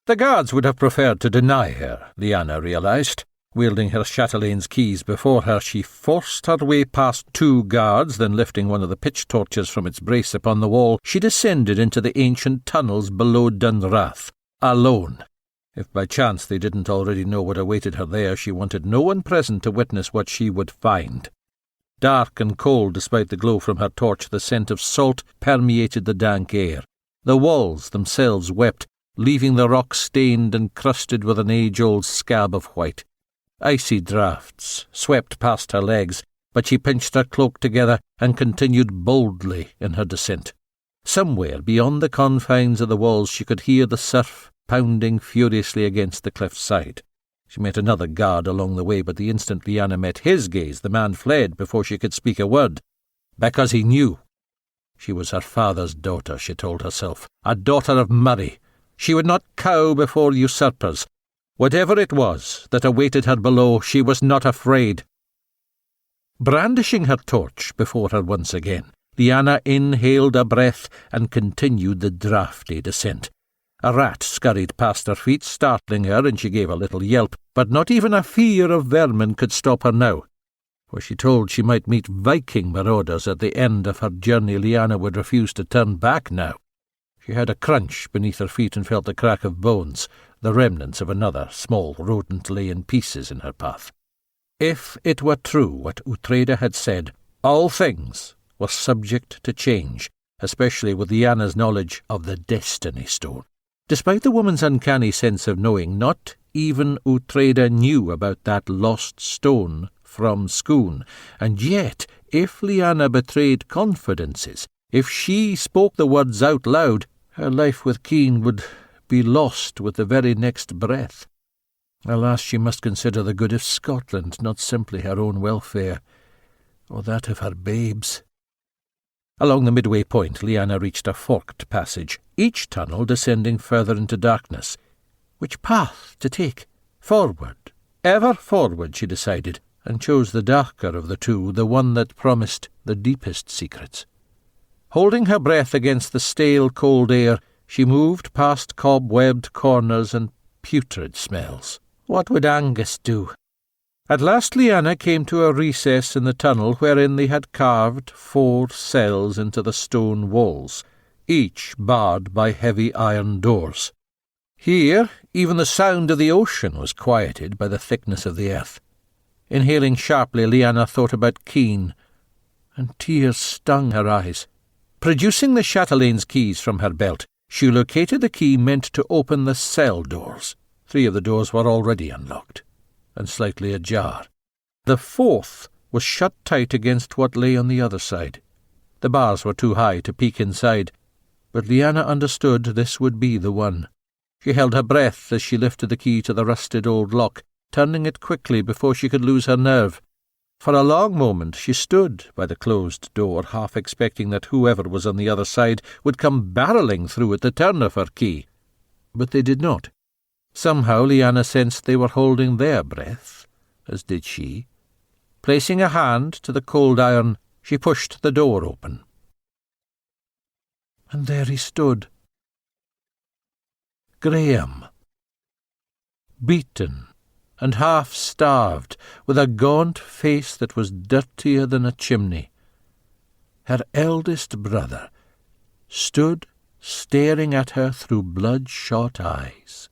The guards would have preferred to deny her, Lianae realised. Wielding her chatelain's keys before her, she forced her way past 2 guards, then lifting one of the pitch torches from its brace upon the wall, she descended into the ancient tunnels below Dunrath, alone. If by chance they didn't already know what awaited her there, she wanted no one present to witness what she would find. Dark and cold despite the glow from her torch, the scent of salt permeated the dank air. The walls themselves wept, leaving the rock stained and crusted with an age-old scab of white. Icy draughts swept past her legs, but she pinched her cloak together and continued boldly in her descent. Somewhere beyond the confines of the walls she could hear the surf pounding furiously against the cliff's side. She met another guard along the way, but the instant Lianae met his gaze, the man fled before she could speak a word. Because he knew. She was her father's daughter, she told herself, a daughter of Moray. She would not cow before usurpers. Whatever it was that awaited her below, she was not afraid. Brandishing her torch before her once again, Lianae inhaled a breath and continued the draughty descent. A rat scurried past her feet, startling her, and she gave a little yelp, but not even a fear of vermin could stop her now. Were she told she might meet Viking marauders at the end of her journey, Lianae would refuse to turn back now. She had a crunch beneath her feet and felt the crack of bones. The remnants of another small rodent lay in pieces in her path. If it were true what Uhtred had said, all things were subject to change, especially with Lianae's knowledge of the Destiny Stone. Despite the woman's uncanny sense of knowing, not even Uhtred knew about that lost stone from Scone, and yet, if Lianae betrayed confidences, if she spoke the words out loud, her life with Keane would be lost with the very next breath. Alas, she must consider the good of Scotland, not simply her own welfare, or that of her babes. Along the midway point, Lianae reached a forked passage, each tunnel descending further into darkness. Which path to take? Forward. Ever forward, she decided, and chose the darker of the two, the one that promised the deepest secrets. Holding her breath against the stale, cold air, she moved past cobwebbed corners and putrid smells. What would Angus do? At last Lianae came to a recess in the tunnel wherein they had carved 4 cells into the stone walls, each barred by heavy iron doors. Here even the sound of the ocean was quieted by the thickness of the earth. Inhaling sharply, Lianae thought about Keane, and tears stung her eyes. Producing the chatelain's keys from her belt, she located the key meant to open the cell doors. 3 of the doors were already unlocked, and slightly ajar. The 4th was shut tight against what lay on the other side. The bars were too high to peek inside, but Lianae understood this would be the one. She held her breath as she lifted the key to the rusted old lock, turning it quickly before she could lose her nerve. For a long moment she stood by the closed door, half expecting that whoever was on the other side would come barrelling through at the turn of her key. But they did not. Somehow Lianae sensed they were holding their breath, as did she. Placing a hand to the cold iron, she pushed the door open. And there he stood. Graham. Beaten and half-starved, with a gaunt face that was dirtier than a chimney. Her eldest brother stood staring at her through bloodshot eyes.